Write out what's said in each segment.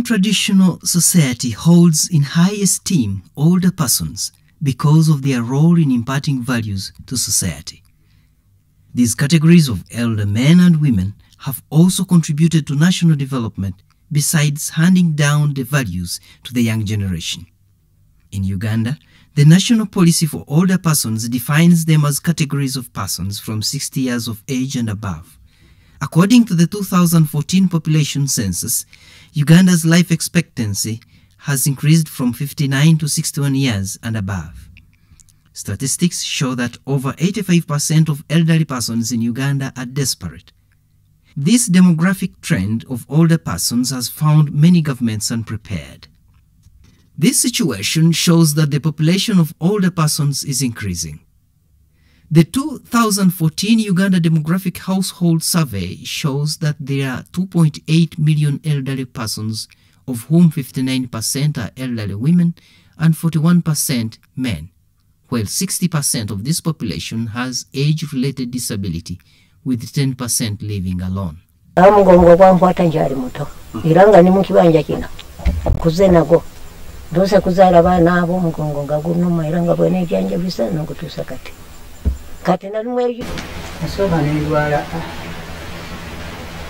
Traditional society holds in high esteem older persons because of their role in imparting values to society. These categories of elder men and women have also contributed to national development besides handing down the values to the young generation. In Uganda, the national policy for older persons defines them as categories of persons from 60 years of age and above. According to the 2014 population census, Uganda's life expectancy has increased from 59 to 61 years and above. Statistics show that over 85% of elderly persons in Uganda are desperate. This demographic trend of older persons has found many governments unprepared. This situation shows that the population of older persons is increasing. The 2014 Uganda Demographic Household Survey shows that there are 2.8 million elderly persons, of whom 59% are elderly women and 41% men, while 60% of this population has age-related disability, with 10% living alone. Katina numwe asoba nendwala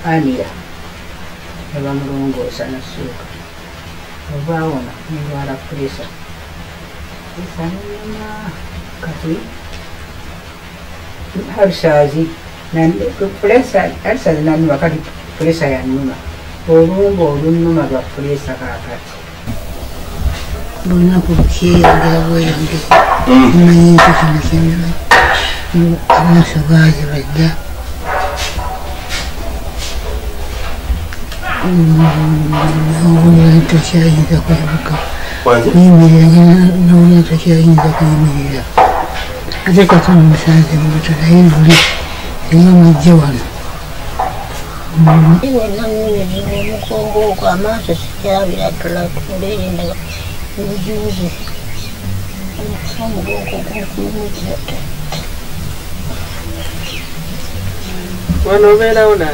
anira eba mulongo sana suka obaona nendwala pressure isana kati harsazi nan pressure harsazi nan wakati pressure ya numa olumbo olunuma lwa pressure kakati bona kukiera gawe ndi mmanyi kukinakemera I'm surprised right there. No to share in the Kuyabuka. No to share in the Kuyabuka. I think I told him that I usually am with Joan. You will not need to go to a master area to like Wanovela una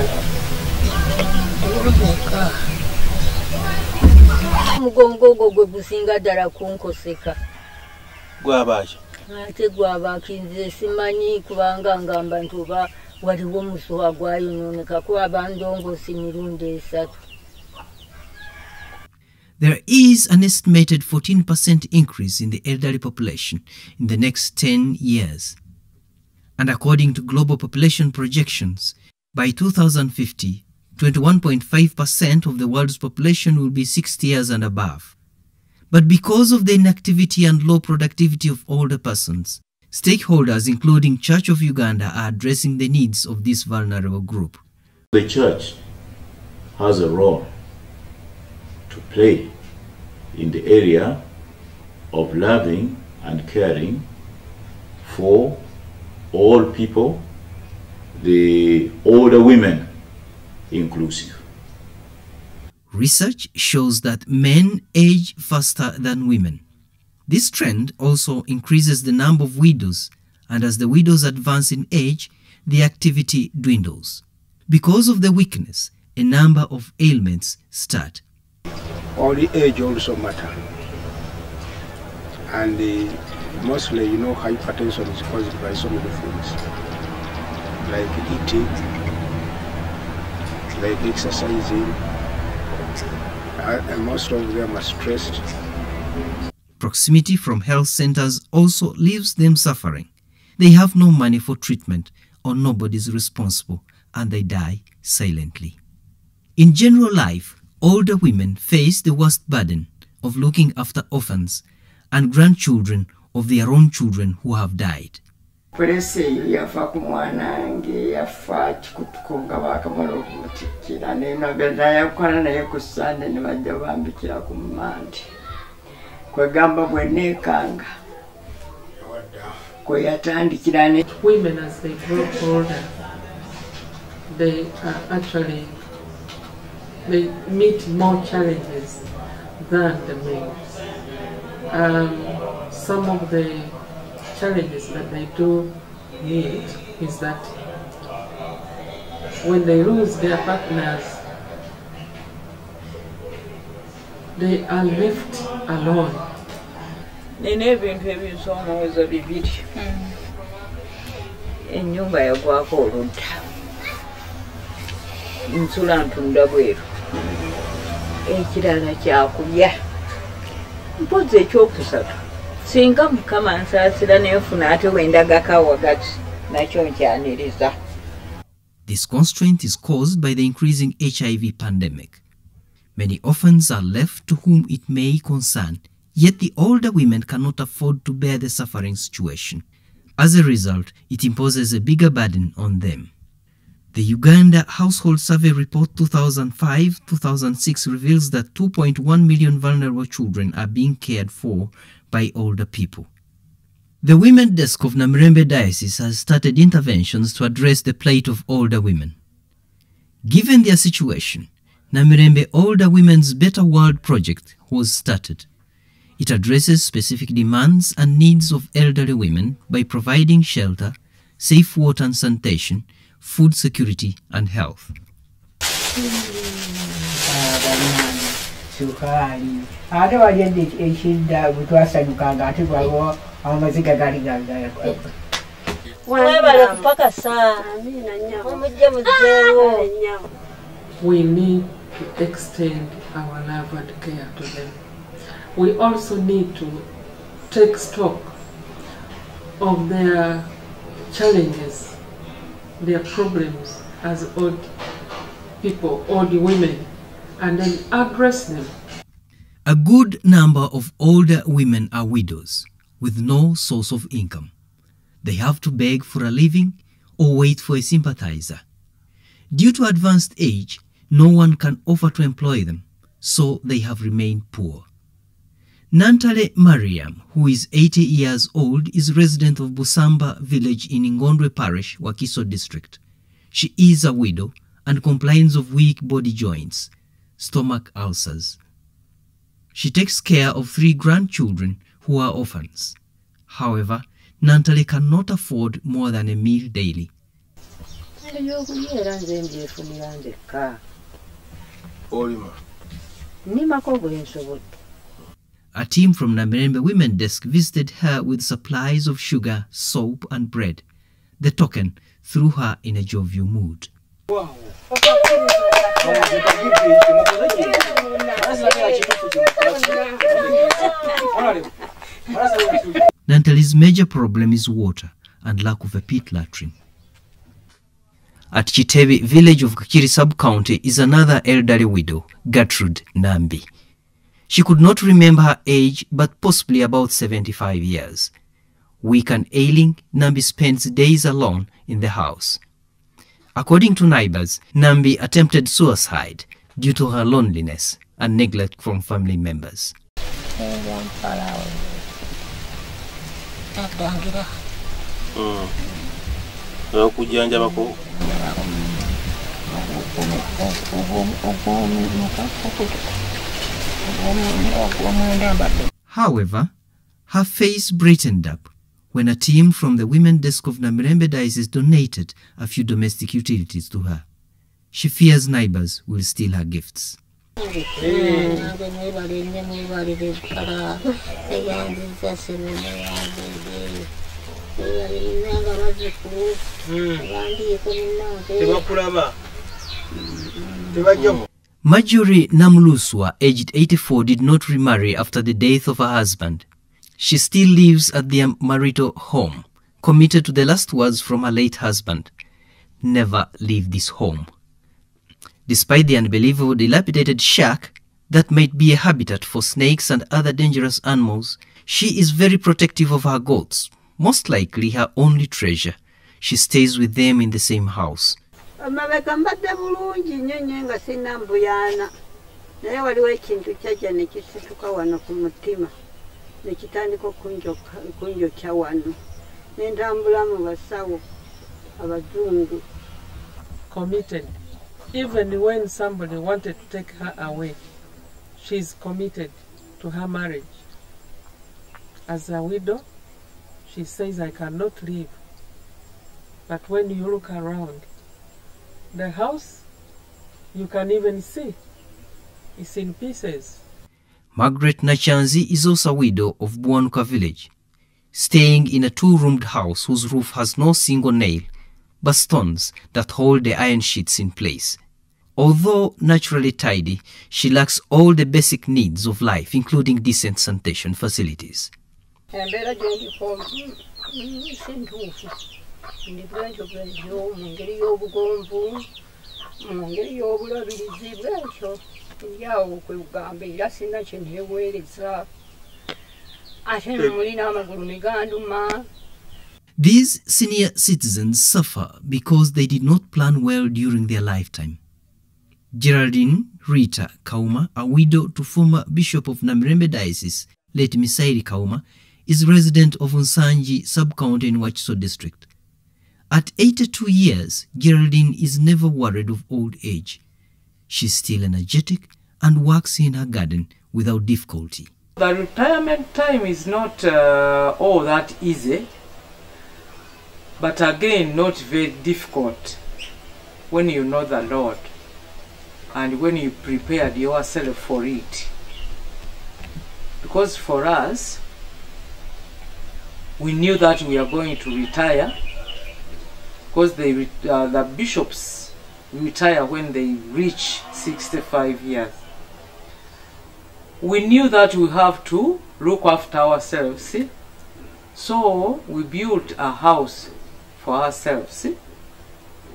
mugongo gwe businga dala kunkoseka gwabaje ate gwabakinze simanyi kubanga ngamba ntuba waliwo musuwa gwayononeka kuba bandongosi mirundi esatu. There is an estimated 14% increase in the elderly population in the next 10 years. And according to global population projections, by 2050, 21.5% of the world's population will be 60 years and above. But because of the inactivity and low productivity of older persons, stakeholders including Church of Uganda are addressing the needs of this vulnerable group. The church has a role to play in the area of loving and caring for all people, the older women inclusive. Research shows that men age faster than women. This trend also increases the number of widows, and as the widows advance in age, the activity dwindles. Because of the weakness, a number of ailments start. All the age also matter. And mostly, you know, hypertension is caused by so many things, like eating, like exercising, and most of them are stressed. Proximity from health centers also leaves them suffering. They have no money for treatment, or nobody is responsible, and they die silently. In general life, older women face the worst burden of looking after orphans and grandchildren of their own children who have died. Polisi eyo yafa ku mwanange yafa kikutuko nga bakamala okumutikira nenogeza yakola naye ku Sande ne bajja bambikira ku Mandi kwegamba bwenekanga kwe yatandikira ne women as they grow older they meet more challenges than the males. Some of the challenges that they do meet is that when they lose their partners, they are left alone. Nina ebintu ebinsomooza bibiri. Ennyumba yagwako oludda. Nsula ntunda bweru. Ekirala kyakulya. Mpozi ekyokusatu. Singa Mukama nsaasira nenfuna ate wendaga wagati nakyo nkyaniriza. This constraint is caused by the increasing HIV pandemic. Many orphans are left to whom it may concern, yet the older women cannot afford to bear the suffering situation. As a result, it imposes a bigger burden on them. The Uganda Household Survey Report 2005-2006 reveals that 2.1 million vulnerable children are being cared for by older people. The Women Desk of Namirembe Diocese has started interventions to address the plight of older women. Given their situation, Namirembe Older Women's Better World project was started. It addresses specific demands and needs of elderly women by providing shelter, safe water and sanitation, food security and health. We need to extend our love and care to them. We also need to take stock of their challenges, their problems as old people, old women, and then address them. A good number of older women are widows with no source of income. They have to beg for a living or wait for a sympathizer. Due to advanced age, no one can offer to employ them, so they have remained poor. Nantale Mariam, who is 80 years old, is resident of Busamba village in Ngondwe Parish, Wakiso district. She is a widow and complains of weak body joints, stomach ulcers. She takes care of 3 grandchildren who are orphans. However, Nantale cannot afford more than a meal daily. A team from Namirembe Women Desk visited her with supplies of sugar, soap and bread, the token threw her in a jovial mood. Nantale's major problem is water and lack of a pit latrine. At Chitebi village of Kakiri sub-county is another elderly widow, Gertrude Nambi. She could not remember her age, but possibly about 75 years. Weak and ailing, Nambi spends days alone in the house. According to neighbors, Nambi attempted suicide due to her loneliness and neglect from family members. However, her face brightened up when a team from the Women Desk of Namirembe Diocese donated a few domestic utilities to her. She fears neighbors will steal her gifts. MAJORI NAMULUSWA, aged 84, did not remarry after the death of her husband. She still lives at their marital home, committed to the last words from her late husband: "Never leave this home." Despite the unbelievable dilapidated shack that might be a habitat for snakes and other dangerous animals, she is very protective of her goats, most likely her only treasure. She stays with them in the same house. Amabeka mbadde bulungi nnyo nga sinambuyaana naye waliwo ekintu kyajja ne kisituka wano ku mutima ne kitandika okunjokya wano ne ntambula mu basawo abazungu. Committed. Even when somebody wanted to take her away, she's committed to her marriage. As a widow, she says, I cannot leave. But when you look around, the house, you can even see, is in pieces. Margaret Nachanzi is also a widow of Buanuka village, staying in a two-roomed house whose roof has no single nail, but stones that hold the iron sheets in place. Although naturally tidy, she lacks all the basic needs of life, including decent sanitation facilities. These senior citizens suffer because they did not plan well during their lifetime. Geraldine Rita Kauma, a widow to former Bishop of Namirembe Diocese, late Misairi Kauma, is resident of Nsanji sub-county in Wachiso district. At 82 years, Geraldine is never worried of old age. She's still energetic and works in her garden without difficulty. The retirement time is not all that easy, but again not very difficult when you know the Lord and when you prepared yourself for it. Because for us, we knew that we are going to retire, because the bishops retire when they reach 65 years. We knew that we have to look after ourselves, so we built a house for ourselves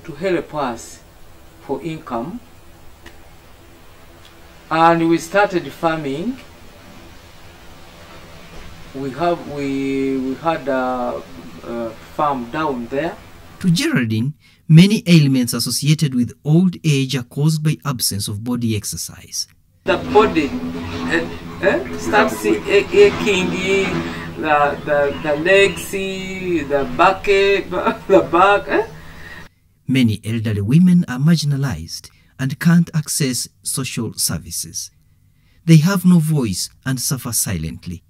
to help us for income, and we started farming. We had a farm down there. To Geraldine, many ailments associated with old age are caused by absence of body exercise. The body starts aching, the legs, the back. Many elderly women are marginalized and can't access social services. They have no voice and suffer silently.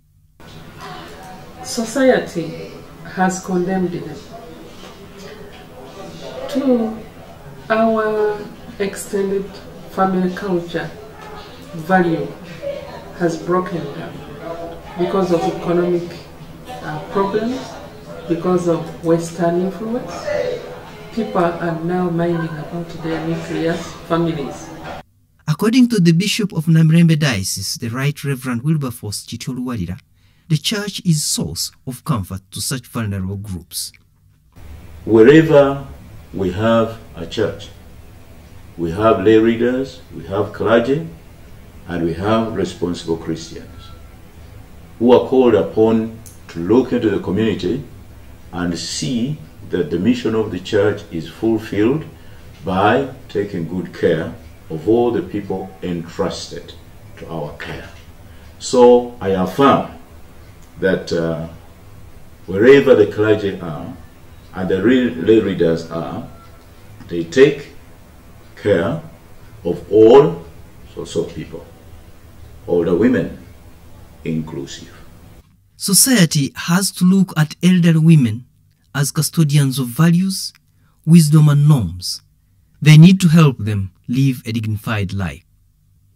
Society has condemned them. To our extended family culture, value has broken down because of economic problems, because of Western influence. People are now minding about their nuclear families. According to the Bishop of Namirembe Diocese, the Right Reverend Wilberforce Chitoluwalira, the church is source of comfort to such vulnerable groups. Wherever we have a church, we have lay readers, we have clergy, and we have responsible Christians who are called upon to look into the community and see that the mission of the church is fulfilled by taking good care of all the people entrusted to our care. So I affirm that wherever the clergy are and the lay readers are, they take care of all sorts of people, older women inclusive. Society has to look at elderly women as custodians of values, wisdom and norms. They need to help them live a dignified life.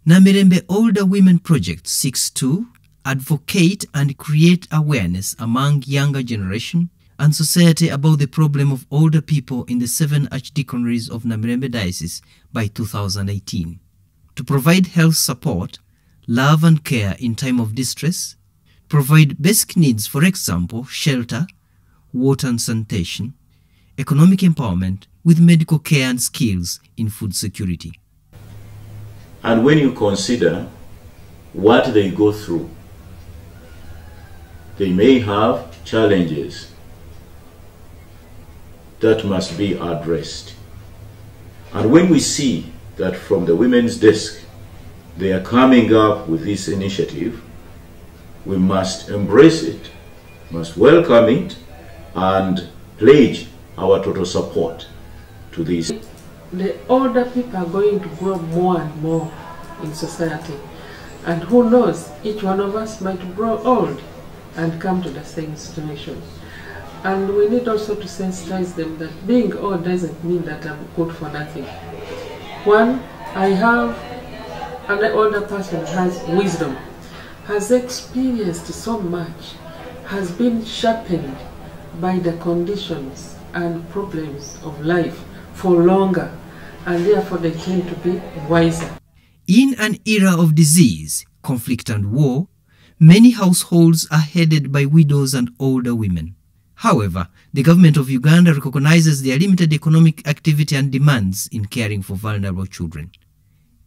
Namirembe Older Women Project seeks to advocate and create awareness among younger generation and society about the problem of older people in the 7 archdeaconries of Namirembe Diocese by 2018. To provide health support, love and care in time of distress, provide basic needs, for example, shelter, water and sanitation, economic empowerment with medical care and skills in food security. And when you consider what they go through, they may have challenges that must be addressed. And when we see that from the women's desk they are coming up with this initiative, we must embrace it, must welcome it, and pledge our total support to this. The older people are going to grow more and more in society, and who knows, each one of us might grow old and come to the same situation. And we need also to sensitize them that being old doesn't mean that I'm good for nothing. One, I have an older person has wisdom, has experienced so much, has been sharpened by the conditions and problems of life for longer, and therefore they tend to be wiser. In an era of disease, conflict and war, many households are headed by widows and older women. However, the government of Uganda recognizes their limited economic activity and demands in caring for vulnerable children.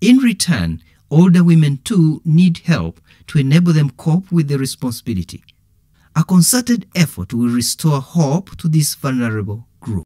In return, older women too need help to enable them cope with the responsibility. A concerted effort will restore hope to this vulnerable group.